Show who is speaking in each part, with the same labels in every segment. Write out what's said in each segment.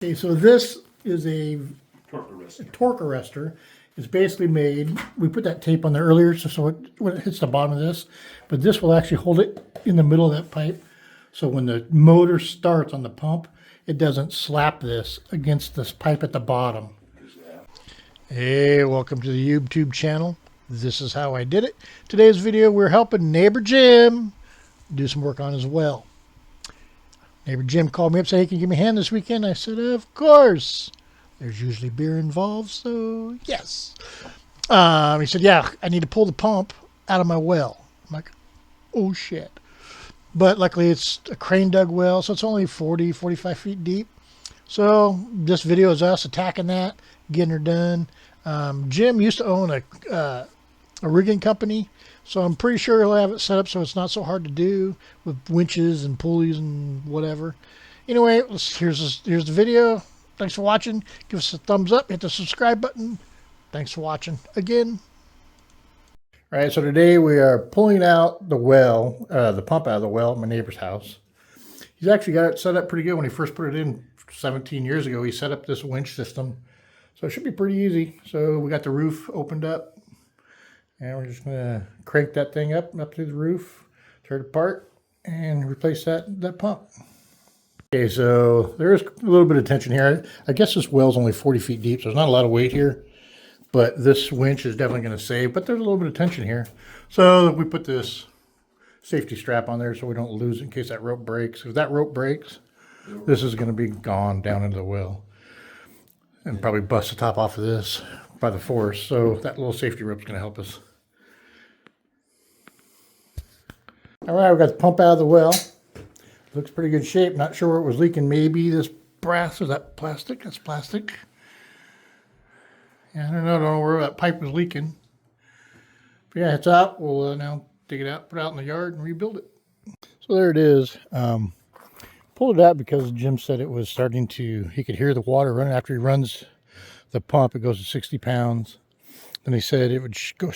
Speaker 1: Okay, so this is a
Speaker 2: Torque arrestor.
Speaker 1: arrestor. It's basically made, we put that tape on there earlier so when it hits the bottom of this, but this will actually hold it in the middle of that pipe. So when the motor starts on the pump, it doesn't slap this against this pipe at the bottom. Hey, welcome to the YouTube channel. This is how I did it. Today's video, we're helping neighbor Jim do some work on his well. Neighbor Jim called me up, said, hey, can you give me a hand this weekend? I said, of course. There's usually beer involved, so yes. He said, yeah, I need to pull the pump out of my well. I'm like, oh shit. But luckily it's a crane dug well, so it's only 40, 45 feet deep. So this video is us attacking that, getting her done. Jim used to own a rigging company, so I'm pretty sure he'll have it set up so it's not so hard to do with winches and pulleys and whatever. Anyway, here's the video. Thanks for watching. Give us a thumbs up. Hit the subscribe button. Thanks for watching again. All right, so today we are pulling out the well, the pump out of the well at my neighbor's house. He's actually got it set up pretty good. When he first put it in 17 years ago, he set up this winch system. So it should be pretty easy. So we got the roof opened up. And we're just going to crank that thing up to the roof, tear it apart, and replace that pump. Okay, so there's a little bit of tension here. I guess this well's only 40 feet deep, so there's not a lot of weight here. But this winch is definitely going to save, but there's a little bit of tension here. So we put this safety strap on there so we don't lose it in case that rope breaks. If that rope breaks, this is going to be gone down into the well. And probably bust the top off of this by the force. So that little safety rope is going to help us. All right, we got the pump out of the well. Looks pretty good shape. Not sure where it was leaking. Maybe this brass, is that plastic? That's plastic. Yeah, I don't know where that pipe was leaking. But yeah, it's out. We'll now dig it out, put it out in the yard, and rebuild it. So there it is. Pulled it out because Jim said it was starting to, he could hear the water running after he runs the pump. It goes to 60 pounds. Then he said it would go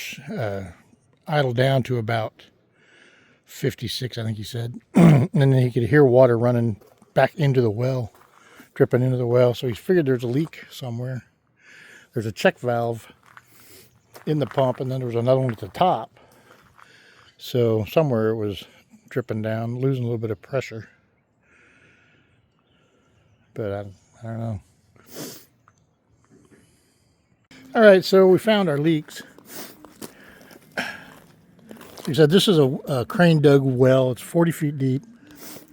Speaker 1: idle down to about 56, I think he said. And then he could hear water running back into the well, dripping into the well. So he figured there's a leak somewhere. There's a check valve in the pump, and then there was another one at the top. So somewhere it was dripping down, losing a little bit of pressure. But I don't know. All right, so we found our leaks. Like I said, this is a crane dug well. It's 40 feet deep.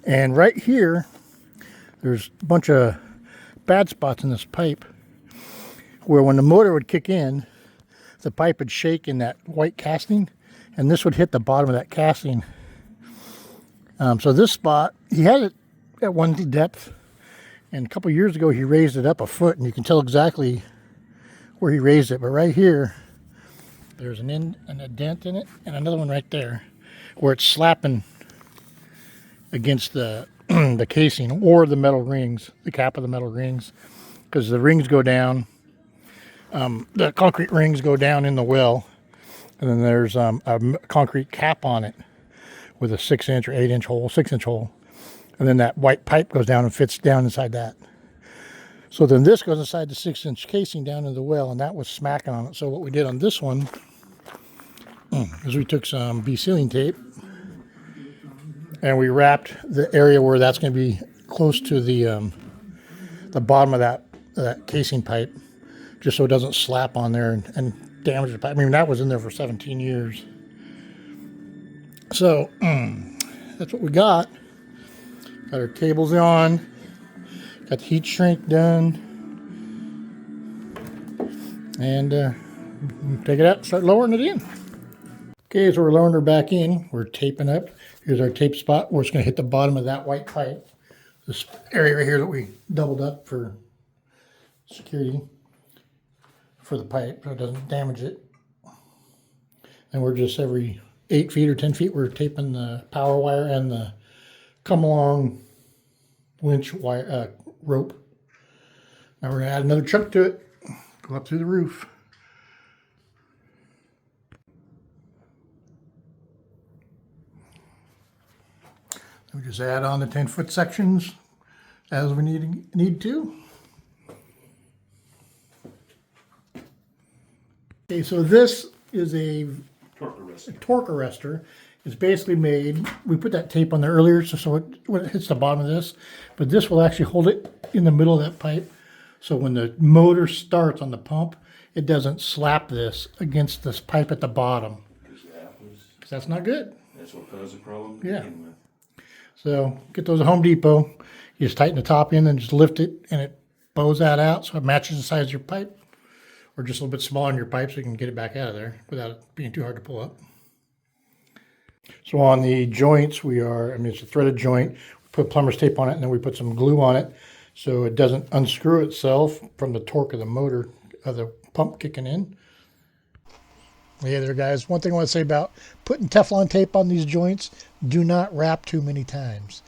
Speaker 1: And right here, there's a bunch of bad spots in this pipe where when the motor would kick in, the pipe would shake in that white casting, and this would hit the bottom of that casting. So this spot, he had it at one depth, and a couple years ago he raised it up a foot, and you can tell exactly where he raised it. But right here, there's a dent in it, and another one right there, where it's slapping against the the casing or the metal rings, the cap of the metal rings, because the rings go down. The concrete rings go down in the well, and then there's a concrete cap on it with a 6-inch or 8-inch hole, 6-inch hole, and then that white pipe goes down and fits down inside that. So then this goes inside the 6-inch casing down in the well, and that was smacking on it. So what we did on this one is we took some sealing tape and we wrapped the area where that's going to be close to the bottom of that casing pipe, just so it doesn't slap on there and damage the pipe. I mean, that was in there for 17 years. So that's what we got. Got our cables on. Got the heat shrink done. And take it out and start lowering it in. Okay, so we're lowering her back in. We're taping up. Here's our tape spot where it's going to hit the bottom of that white pipe. This area right here that we doubled up for security for the pipe so it doesn't damage it. And we're just every 8 feet or 10 feet, we're taping the power wire and the come along winch wire, rope. Now we're going to add another chunk to it, go up through the roof. We just add on the 10-foot sections as we need to. Okay, so this is a
Speaker 2: Torque arrestor.
Speaker 1: arrestor. It's basically made, we put that tape on there earlier so when it hits the bottom of this, but this will actually hold it in the middle of that pipe. So when the motor starts on the pump, it doesn't slap this against this pipe at the bottom. Because that's not good.
Speaker 2: That's what caused the problem to
Speaker 1: Yeah.
Speaker 2: begin with.
Speaker 1: So get those at Home Depot. You just tighten the top in and just lift it, and it bows that out so it matches the size of your pipe, or just a little bit smaller in your pipe so you can get it back out of there without it being too hard to pull up. So on the joints, it's a threaded joint. We put plumber's tape on it, and then we put some glue on it so it doesn't unscrew itself from the torque of the motor, of the pump kicking in. Yeah, there, guys. One thing I want to say about putting Teflon tape on these joints, do not wrap too many times.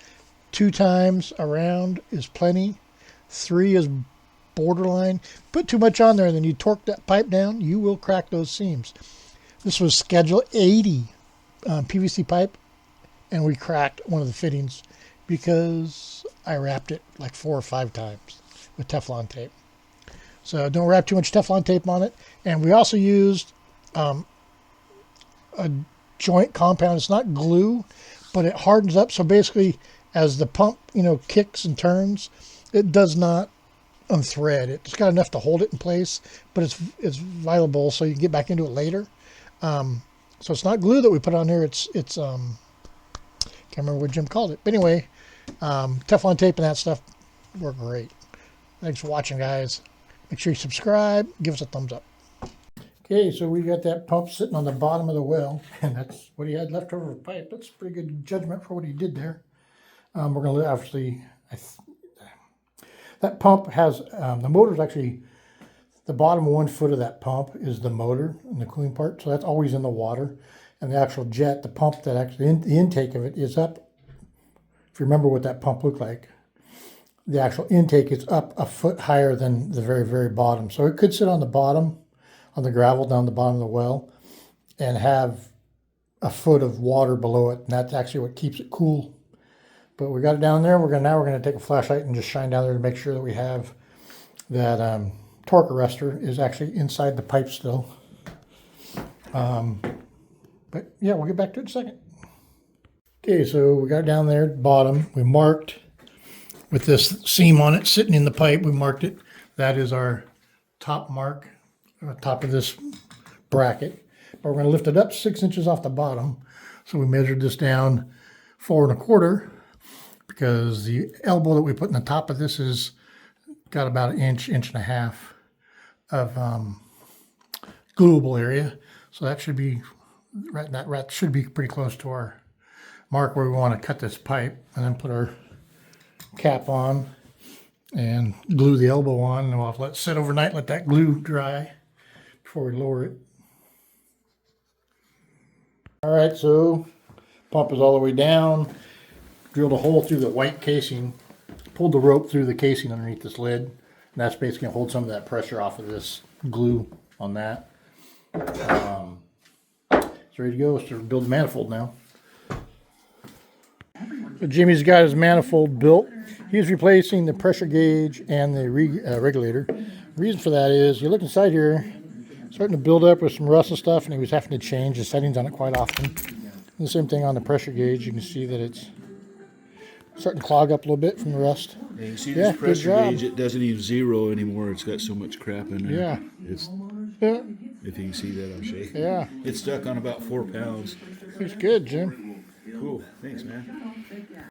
Speaker 1: 2 times around is plenty. 3 is borderline. Put too much on there and then you torque that pipe down, you will crack those seams. This was schedule 80 PVC pipe, and we cracked one of the fittings because I wrapped it like 4 or 5 times with Teflon tape. So don't wrap too much Teflon tape on it. And we also used a joint compound. It's not glue, but it hardens up. So basically, as the pump, kicks and turns, it does not unthread. It's got enough to hold it in place, but it's viable, so you can get back into it later. So it's not glue that we put on here. It's can't remember what Jim called it. But anyway, Teflon tape and that stuff work great. Thanks for watching, guys. Make sure you subscribe. Give us a thumbs up. Okay, so we got that pump sitting on the bottom of the well, and that's what he had left over of pipe. That's pretty good judgment for what he did there. We're going to obviously, that pump has, the motor's actually, the bottom 1 foot of that pump is the motor and the cooling part, so that's always in the water. And the actual jet, the pump that actually, the intake of it is up. If you remember what that pump looked like, the actual intake is up a foot higher than the very, very bottom. So it could sit on the bottom, on the gravel down the bottom of the well, and have a foot of water below it, and that's actually what keeps it cool. But we got it down there. Now we're going to take a flashlight and just shine down there to make sure that we have that torque arrestor is actually inside the pipe still. But yeah, we'll get back to it in a second. Okay, so we got it down there at the bottom. We marked with this seam on it sitting in the pipe. We marked it. That is our top mark, top of this bracket. But we're going to lift it up 6 inches off the bottom. So we measured this down 4 1/4, because the elbow that we put in the top of this is got about 1 inch, 1.5 inches of gluable area. So that should be that should be pretty close to our mark where we want to cut this pipe, and then put our cap on and glue the elbow on, and we'll have to let it sit overnight, let that glue dry before we lower it. All right, so pump is all the way down. Drilled a hole through the white casing, pulled the rope through the casing underneath this lid, and that's basically going to hold some of that pressure off of this glue on that. It's ready to go. Let's build the manifold now. So Jimmy's got his manifold built. He's replacing the pressure gauge and the regulator. The reason for that is you look inside here, starting to build up with some rust and stuff, and he was having to change the settings on it quite often. And the same thing on the pressure gauge. You can see that it's starting to clog up a little bit from the rust.
Speaker 2: Yeah, you see this pressure gauge, it doesn't even zero anymore. It's got so much crap in there.
Speaker 1: Yeah.
Speaker 2: Yeah. If you can see that, I'm shaking.
Speaker 1: Yeah.
Speaker 2: It's stuck on about 4 pounds.
Speaker 1: It's good, Jim.
Speaker 2: Cool. Thanks, man.